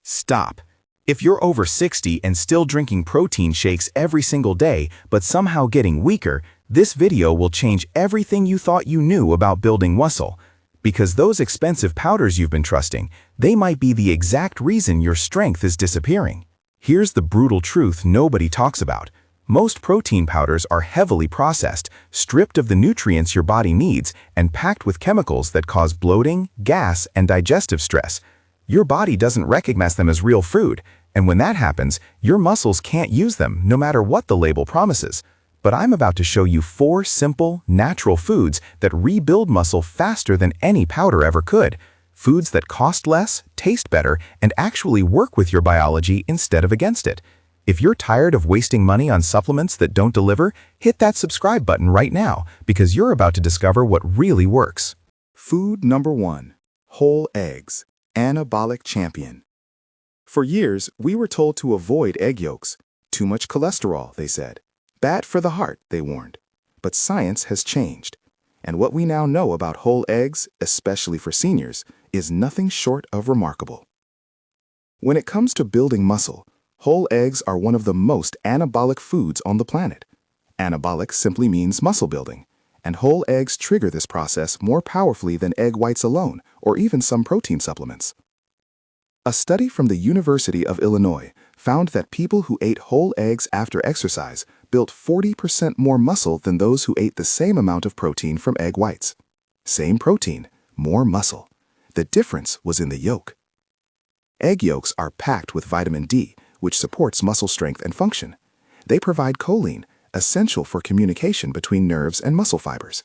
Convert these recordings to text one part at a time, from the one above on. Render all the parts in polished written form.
Stop. If you're over 60 and still drinking protein shakes every single day but somehow getting weaker, this video will change everything you thought you knew about building muscle. Because those expensive powders you've been trusting, they might be the exact reason your strength is disappearing. Here's the brutal truth nobody talks about. Most protein powders are heavily processed, stripped of the nutrients your body needs, and packed with chemicals that cause bloating, gas, and digestive stress. Your body doesn't recognize them as real food, and when that happens, your muscles can't use them no matter what the label promises. But I'm about to show you 4 simple, natural foods that rebuild muscle faster than any powder ever could. Foods that cost less, taste better, and actually work with your biology instead of against it. If you're tired of wasting money on supplements that don't deliver, hit that subscribe button right now because you're about to discover what really works. Food number 1. Whole eggs. Anabolic champion. For years, we were told to avoid egg yolks. Too much cholesterol, they said. Bad for the heart, they warned. But science has changed. And what we now know about whole eggs, especially for seniors, is nothing short of remarkable. When it comes to building muscle, whole eggs are one of the most anabolic foods on the planet. Anabolic simply means muscle building, and whole eggs trigger this process more powerfully than egg whites alone, or even some protein supplements. A study from the University of Illinois found that people who ate whole eggs after exercise built 40% more muscle than those who ate the same amount of protein from egg whites. Same protein, more muscle. The difference was in the yolk. Egg yolks are packed with vitamin D, which supports muscle strength and function. They provide choline, essential for communication between nerves and muscle fibers.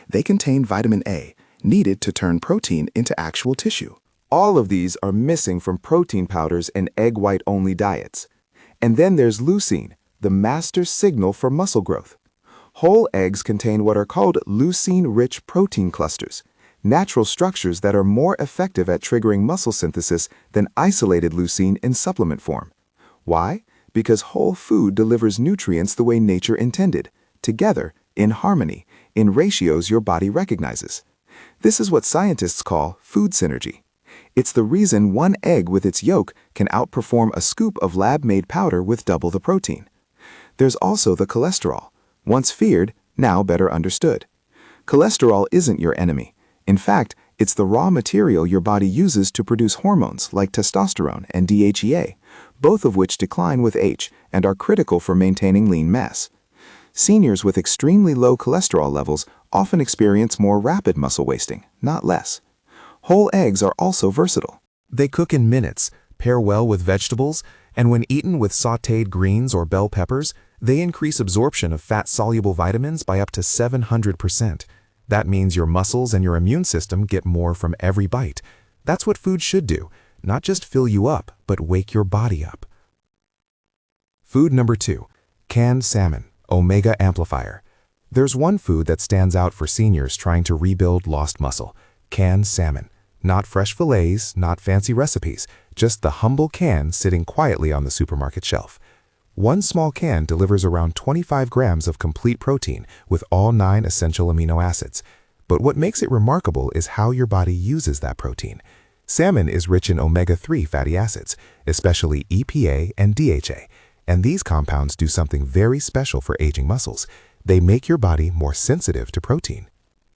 They contain vitamin A, needed to turn protein into actual tissue. All of these are missing from protein powders and egg white-only diets. And then there's leucine, the master signal for muscle growth. Whole eggs contain what are called leucine-rich protein clusters, natural structures that are more effective at triggering muscle synthesis than isolated leucine in supplement form. Why? Because whole food delivers nutrients the way nature intended, together, in harmony, in ratios your body recognizes. This is what scientists call food synergy. It's the reason one egg with its yolk can outperform a scoop of lab-made powder with double the protein. There's also the cholesterol. Once feared, now better understood. Cholesterol isn't your enemy. In fact, it's the raw material your body uses to produce hormones like testosterone and DHEA, both of which decline with age and are critical for maintaining lean mass. Seniors with extremely low cholesterol levels often experience more rapid muscle wasting, not less. Whole eggs are also versatile. They cook in minutes, pair well with vegetables, and when eaten with sautéed greens or bell peppers, they increase absorption of fat-soluble vitamins by up to 700%. That means your muscles and your immune system get more from every bite. That's what food should do, not just fill you up, but wake your body up. Food number 2. Canned salmon, omega amplifier. There's one food that stands out for seniors trying to rebuild lost muscle. Canned salmon. Not fresh fillets, not fancy recipes, just the humble can sitting quietly on the supermarket shelf. One small can delivers around 25 grams of complete protein with all 9 essential amino acids. But what makes it remarkable is how your body uses that protein. Salmon is rich in omega-3 fatty acids, especially EPA and DHA, and these compounds do something very special for aging muscles. They make your body more sensitive to protein.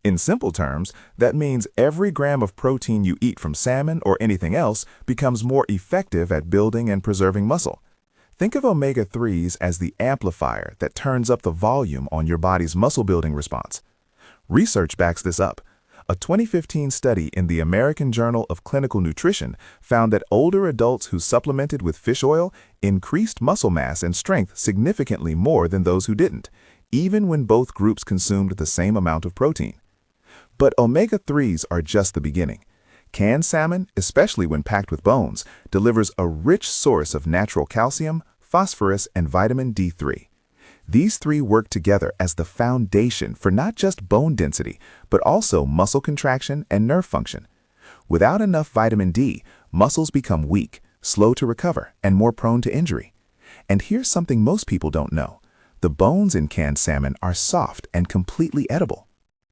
In simple terms, that means every gram of protein you eat from salmon or anything else becomes more effective at building and preserving muscle. Think of omega-3s as the amplifier that turns up the volume on your body's muscle-building response. Research backs this up. A 2015 study in the American Journal of Clinical Nutrition found that older adults who supplemented with fish oil increased muscle mass and strength significantly more than those who didn't, even when both groups consumed the same amount of protein. But omega-3s are just the beginning. Canned salmon, especially when packed with bones, delivers a rich source of natural calcium, phosphorus, and vitamin D3. These 3 work together as the foundation for not just bone density, but also muscle contraction and nerve function. Without enough vitamin D, muscles become weak, slow to recover, and more prone to injury. And here's something most people don't know. The bones in canned salmon are soft and completely edible.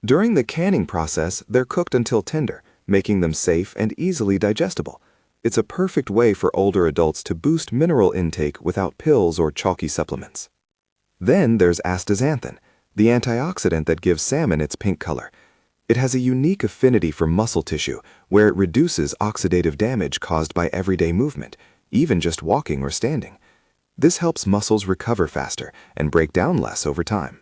During the canning process, they're cooked until tender, making them safe and easily digestible. It's a perfect way for older adults to boost mineral intake without pills or chalky supplements. Then there's astaxanthin, the antioxidant that gives salmon its pink color. It has a unique affinity for muscle tissue, where it reduces oxidative damage caused by everyday movement, even just walking or standing. This helps muscles recover faster and break down less over time.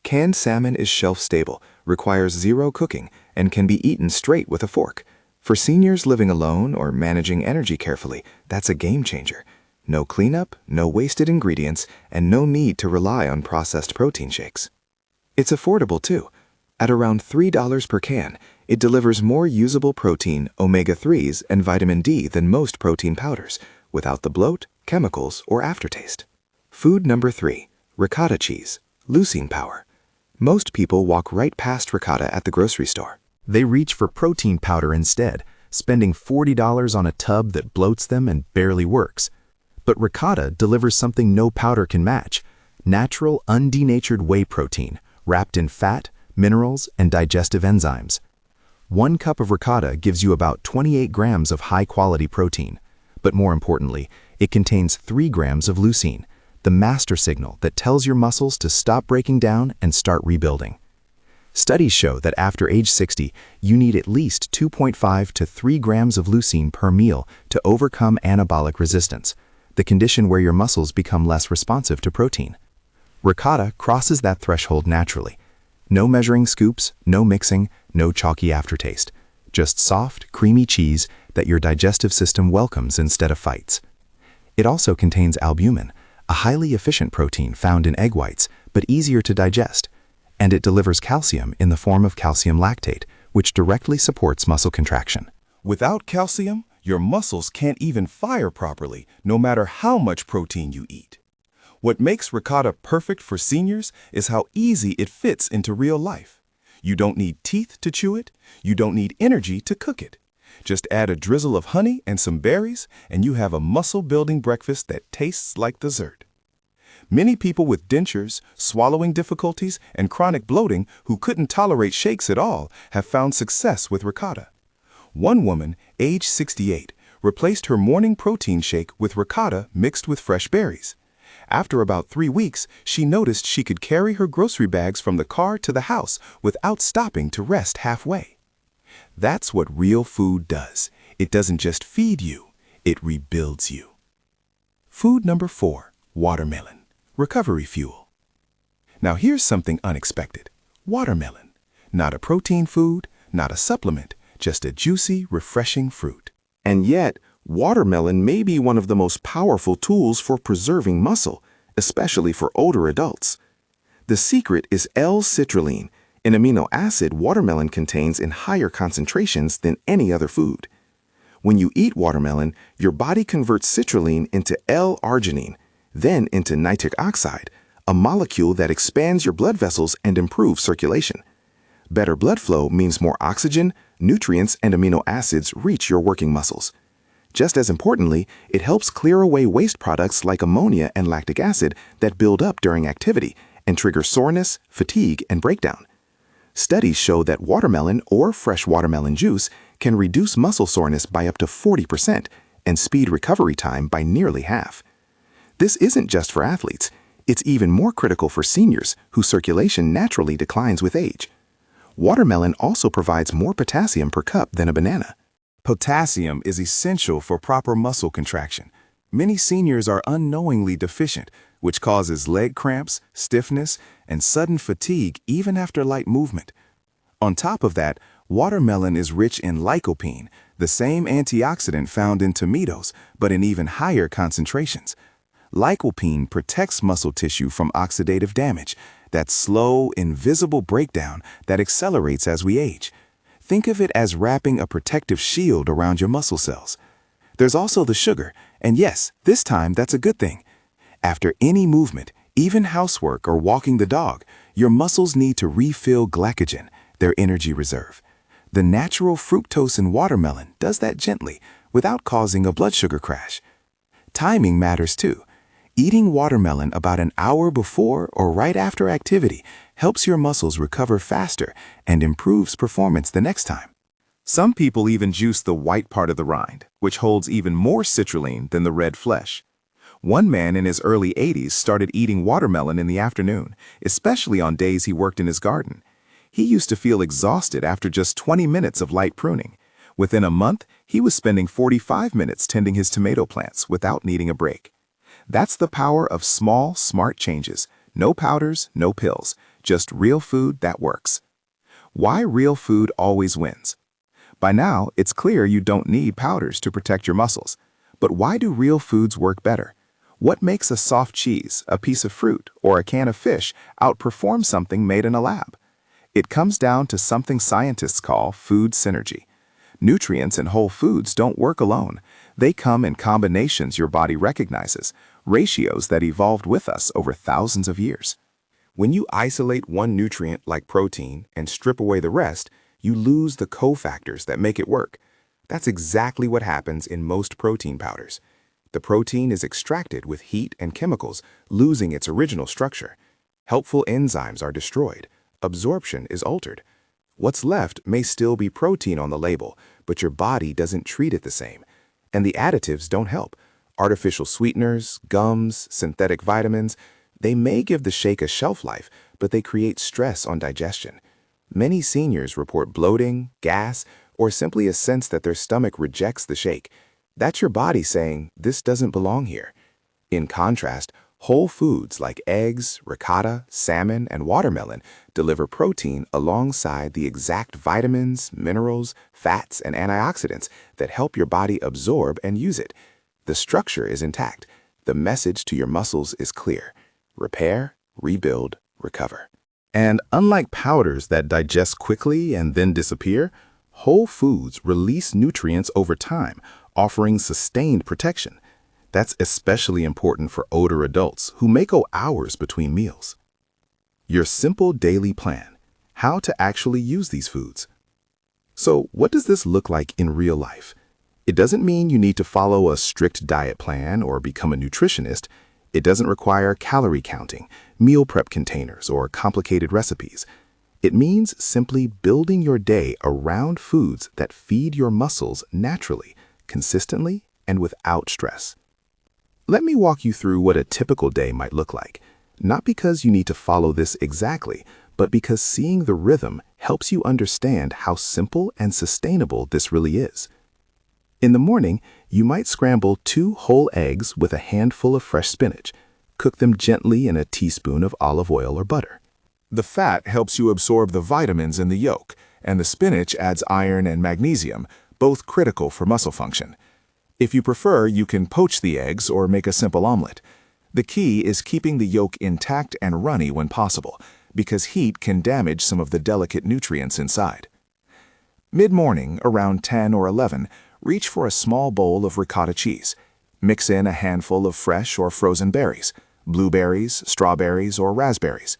Canned salmon is shelf-stable, requires zero cooking, and can be eaten straight with a fork. For seniors living alone or managing energy carefully, that's a game changer. No cleanup, no wasted ingredients, and no need to rely on processed protein shakes. It's affordable too. At around $3 per can, it delivers more usable protein, omega-3s, and vitamin D than most protein powders, without the bloat, chemicals, or aftertaste. Food number 3, ricotta cheese, leucine power. Most people walk right past ricotta at the grocery store. They reach for protein powder instead, spending $40 on a tub that bloats them and barely works. But ricotta delivers something no powder can match: natural, undenatured whey protein, wrapped in fat, minerals, and digestive enzymes. 1 cup of ricotta gives you about 28 grams of high-quality protein. But more importantly, it contains 3 grams of leucine, the master signal that tells your muscles to stop breaking down and start rebuilding. Studies show that after age 60, you need at least 2.5 to 3 grams of leucine per meal to overcome anabolic resistance, the condition where your muscles become less responsive to protein. Ricotta crosses that threshold naturally. No measuring scoops, no mixing, no chalky aftertaste. Just soft, creamy cheese that your digestive system welcomes instead of fights. It also contains albumin, a highly efficient protein found in egg whites, but easier to digest. And it delivers calcium in the form of calcium lactate, which directly supports muscle contraction. Without calcium, your muscles can't even fire properly, no matter how much protein you eat. What makes ricotta perfect for seniors is how easy it fits into real life. You don't need teeth to chew it. You don't need energy to cook it. Just add a drizzle of honey and some berries, and you have a muscle-building breakfast that tastes like dessert. Many people with dentures, swallowing difficulties, and chronic bloating who couldn't tolerate shakes at all have found success with ricotta. One woman, age 68, replaced her morning protein shake with ricotta mixed with fresh berries. After about 3 weeks, she noticed she could carry her grocery bags from the car to the house without stopping to rest halfway. That's what real food does. It doesn't just feed you, it rebuilds you. Food number 4, watermelon. Recovery fuel. Now here's something unexpected. Watermelon. Not a protein food, not a supplement, just a juicy, refreshing fruit. And yet, watermelon may be one of the most powerful tools for preserving muscle, especially for older adults. The secret is L-citrulline, an amino acid watermelon contains in higher concentrations than any other food. When you eat watermelon, your body converts citrulline into L-arginine, then into nitric oxide, a molecule that expands your blood vessels and improves circulation. Better blood flow means more oxygen, nutrients, and amino acids reach your working muscles. Just as importantly, it helps clear away waste products like ammonia and lactic acid that build up during activity and trigger soreness, fatigue, and breakdown. Studies show that watermelon or fresh watermelon juice can reduce muscle soreness by up to 40% and speed recovery time by nearly half. This isn't just for athletes. It's even more critical for seniors whose circulation naturally declines with age. Watermelon also provides more potassium per cup than a banana. Potassium is essential for proper muscle contraction. Many seniors are unknowingly deficient, which causes leg cramps, stiffness, and sudden fatigue even after light movement. On top of that, watermelon is rich in lycopene, the same antioxidant found in tomatoes, but in even higher concentrations. Lycopene protects muscle tissue from oxidative damage, that slow, invisible breakdown that accelerates as we age. Think of it as wrapping a protective shield around your muscle cells. There's also the sugar, and yes, this time that's a good thing. After any movement, even housework or walking the dog, your muscles need to refill glycogen, their energy reserve. The natural fructose in watermelon does that gently, without causing a blood sugar crash. Timing matters too. Eating watermelon about an hour before or right after activity helps your muscles recover faster and improves performance the next time. Some people even juice the white part of the rind, which holds even more citrulline than the red flesh. One man in his early 80s started eating watermelon in the afternoon, especially on days he worked in his garden. He used to feel exhausted after just 20 minutes of light pruning. Within a month, he was spending 45 minutes tending his tomato plants without needing a break. That's the power of small, smart changes. No powders, no pills, just real food that works. Why real food always wins? By now, it's clear you don't need powders to protect your muscles. But why do real foods work better? What makes a soft cheese, a piece of fruit, or a can of fish outperform something made in a lab? It comes down to something scientists call food synergy. Nutrients in whole foods don't work alone. They come in combinations your body recognizes, ratios that evolved with us over thousands of years. When you isolate one nutrient like protein and strip away the rest, you lose the cofactors that make it work. That's exactly what happens in most protein powders. The protein is extracted with heat and chemicals, losing its original structure. Helpful enzymes are destroyed. Absorption is altered. What's left may still be protein on the label, but your body doesn't treat it the same. And the additives don't help. Artificial sweeteners, gums, synthetic vitamins, they may give the shake a shelf life, but they create stress on digestion. Many seniors report bloating, gas, or simply a sense that their stomach rejects the shake. That's your body saying, this doesn't belong here. In contrast, whole foods like eggs, ricotta, salmon, and watermelon deliver protein alongside the exact vitamins, minerals, fats, and antioxidants that help your body absorb and use it. The structure is intact. The message to your muscles is clear. Repair, rebuild, recover. And unlike powders that digest quickly and then disappear, whole foods release nutrients over time, offering sustained protection. That's especially important for older adults who may go hours between meals. Your simple daily plan: how to actually use these foods. So, what does this look like in real life? It doesn't mean you need to follow a strict diet plan or become a nutritionist. It doesn't require calorie counting, meal prep containers, or complicated recipes. It means simply building your day around foods that feed your muscles naturally, consistently, and without stress. Let me walk you through what a typical day might look like, not because you need to follow this exactly, but because seeing the rhythm helps you understand how simple and sustainable this really is. In the morning, you might scramble 2 whole eggs with a handful of fresh spinach. Cook them gently in a teaspoon of olive oil or butter. The fat helps you absorb the vitamins in the yolk, and the spinach adds iron and magnesium, both critical for muscle function. If you prefer, you can poach the eggs or make a simple omelet. The key is keeping the yolk intact and runny when possible, because heat can damage some of the delicate nutrients inside. Mid-morning, around 10 or 11, reach for a small bowl of ricotta cheese. Mix in a handful of fresh or frozen berries, blueberries, strawberries, or raspberries.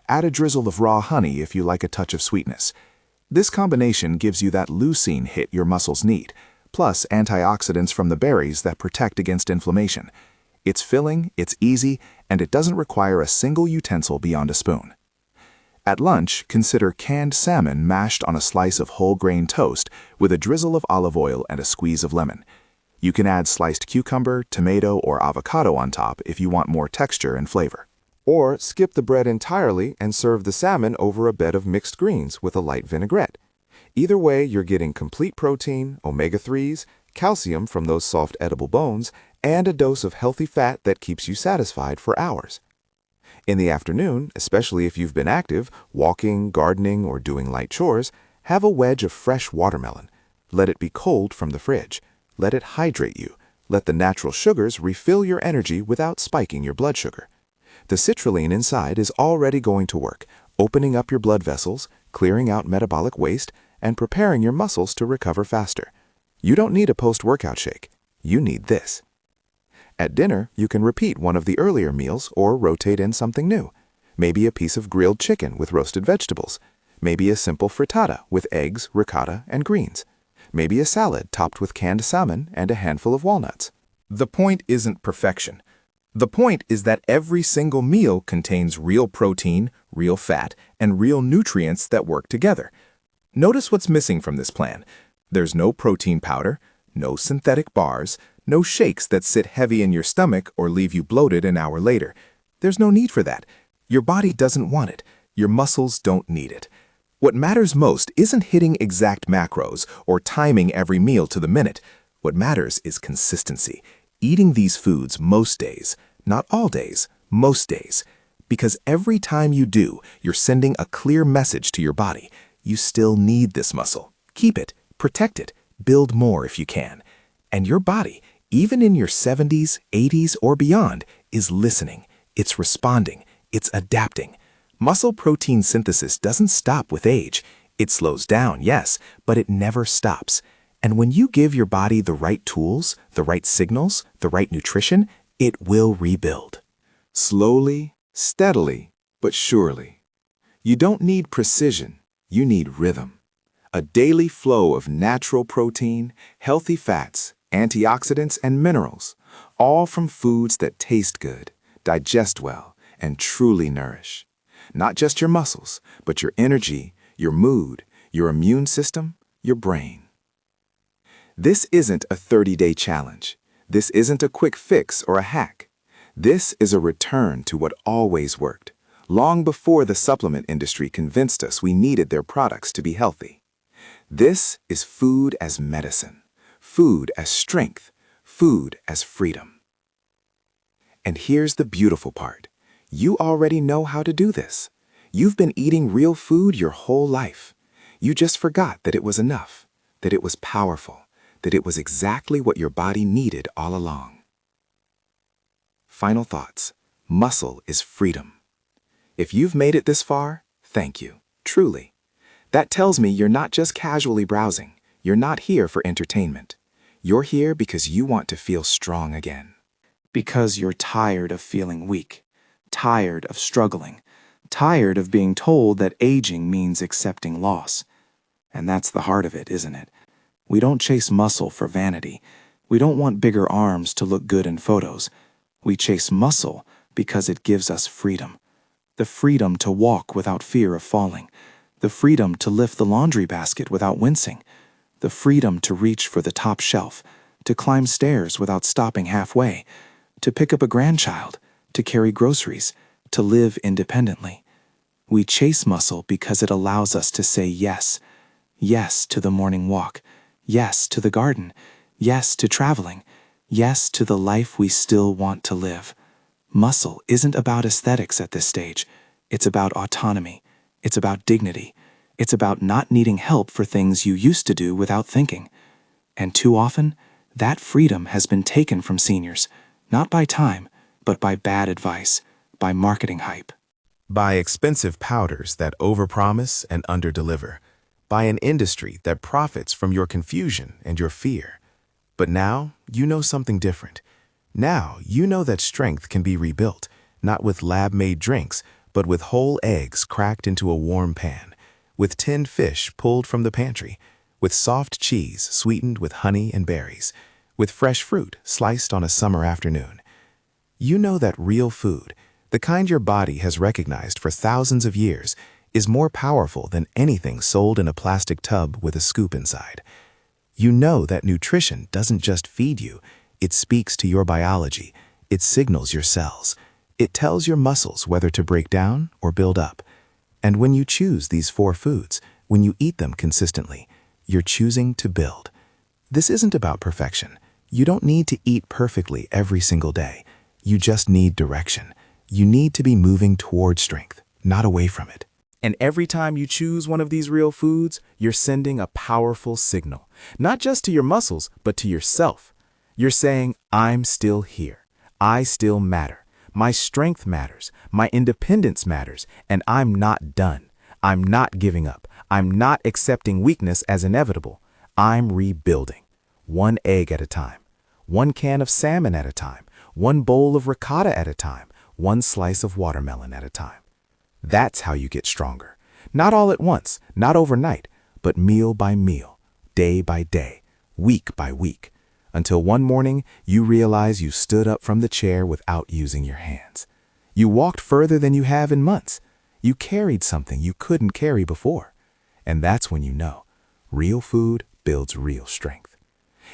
Add a drizzle of raw honey if you like a touch of sweetness. This combination gives you that leucine hit your muscles need, plus antioxidants from the berries that protect against inflammation. It's filling, it's easy, and it doesn't require a single utensil beyond a spoon. At lunch, consider canned salmon mashed on a slice of whole grain toast with a drizzle of olive oil and a squeeze of lemon. You can add sliced cucumber, tomato, or avocado on top if you want more texture and flavor. Or skip the bread entirely and serve the salmon over a bed of mixed greens with a light vinaigrette. Either way, you're getting complete protein, omega-3s, calcium from those soft edible bones, and a dose of healthy fat that keeps you satisfied for hours. In the afternoon, especially if you've been active, walking, gardening, or doing light chores, have a wedge of fresh watermelon. Let it be cold from the fridge. Let it hydrate you. Let the natural sugars refill your energy without spiking your blood sugar. The citrulline inside is already going to work, opening up your blood vessels, clearing out metabolic waste, and preparing your muscles to recover faster. You don't need a post-workout shake. You need this. At dinner, you can repeat one of the earlier meals or rotate in something new. Maybe a piece of grilled chicken with roasted vegetables. Maybe a simple frittata with eggs, ricotta, and greens. Maybe a salad topped with canned salmon and a handful of walnuts. The point isn't perfection. The point is that every single meal contains real protein, real fat, and real nutrients that work together. Notice what's missing from this plan. There's no protein powder, no synthetic bars, no shakes that sit heavy in your stomach or leave you bloated an hour later. There's no need for that. Your body doesn't want it. Your muscles don't need it. What matters most isn't hitting exact macros or timing every meal to the minute. What matters is consistency. Eating these foods most days, not all days, most days. Because every time you do, you're sending a clear message to your body. You still need this muscle. Keep it, protect it, build more if you can. And your body, even in your 70s, 80s, or beyond, is listening. It's responding. It's adapting. Muscle protein synthesis doesn't stop with age. It slows down, yes, but it never stops. And when you give your body the right tools, the right signals, the right nutrition, it will rebuild. Slowly, steadily, but surely. You don't need precision, you need rhythm. A daily flow of natural protein, healthy fats, antioxidants, and minerals, all from foods that taste good, digest well, and truly nourish. Not just your muscles, but your energy, your mood, your immune system, your brain. This isn't a 30-day challenge. This isn't a quick fix or a hack. This is a return to what always worked, long before the supplement industry convinced us we needed their products to be healthy. This is food as medicine, food as strength, food as freedom. And here's the beautiful part. You already know how to do this. You've been eating real food your whole life. You just forgot that it was enough, that it was powerful, that it was exactly what your body needed all along. Final thoughts. Muscle is freedom. If you've made it this far, thank you, truly. That tells me you're not just casually browsing. You're not here for entertainment. You're here because you want to feel strong again. Because you're tired of feeling weak, tired of struggling, tired of being told that aging means accepting loss. And that's the heart of it, isn't it? We don't chase muscle for vanity. We don't want bigger arms to look good in photos. We chase muscle because it gives us freedom. The freedom to walk without fear of falling. The freedom to lift the laundry basket without wincing. The freedom to reach for the top shelf, to climb stairs without stopping halfway, to pick up a grandchild, to carry groceries, to live independently. We chase muscle because it allows us to say yes. Yes to the morning walk. Yes to the garden. Yes to traveling. Yes to the life we still want to live. Muscle isn't about aesthetics at this stage. It's about autonomy. It's about dignity. It's about not needing help for things you used to do without thinking. And too often, that freedom has been taken from seniors, not by time, but by bad advice, by marketing hype. By expensive powders that overpromise and underdeliver. By an industry that profits from your confusion and your fear. But now, you know something different. Now, you know that strength can be rebuilt, not with lab-made drinks, but with whole eggs cracked into a warm pan, with tinned fish pulled from the pantry, with soft cheese sweetened with honey and berries, with fresh fruit sliced on a summer afternoon. You know that real food, the kind your body has recognized for thousands of years, is more powerful than anything sold in a plastic tub with a scoop inside. You know that nutrition doesn't just feed you, it speaks to your biology, it signals your cells, it tells your muscles whether to break down or build up. And when you choose these 4 foods, when you eat them consistently, you're choosing to build. This isn't about perfection. You don't need to eat perfectly every single day. You just need direction. You need to be moving toward strength, not away from it. And every time you choose one of these real foods, you're sending a powerful signal, not just to your muscles, but to yourself. You're saying, I'm still here. I still matter. My strength matters. My independence matters. And I'm not done. I'm not giving up. I'm not accepting weakness as inevitable. I'm rebuilding. One egg at a time. One can of salmon at a time. One bowl of ricotta at a time. One slice of watermelon at a time. That's how you get stronger. Not all at once, not overnight, but meal by meal, day by day, week by week, until one morning you realize you stood up from the chair without using your hands. You walked further than you have in months. You carried something you couldn't carry before. And that's when you know, real food builds real strength.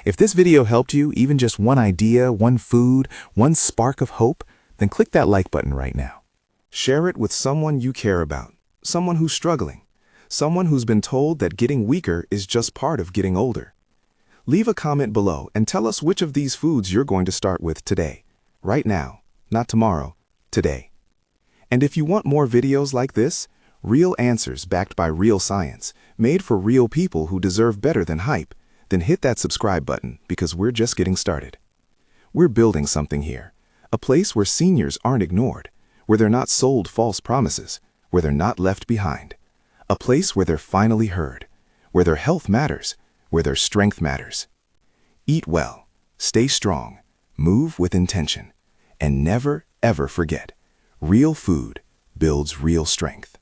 If this video helped you, even just one idea, one food, one spark of hope, then click that like button right now. Share it with someone you care about, someone who's struggling, someone who's been told that getting weaker is just part of getting older. Leave a comment below and tell us which of these foods you're going to start with today, right now, not tomorrow, today. And if you want more videos like this, real answers backed by real science, made for real people who deserve better than hype, then hit that subscribe button because we're just getting started. We're building something here, a place where seniors aren't ignored, where they're not sold false promises, where they're not left behind, a place where they're finally heard, where their health matters, where their strength matters. Eat well, stay strong, move with intention, and never, ever forget, real food builds real strength.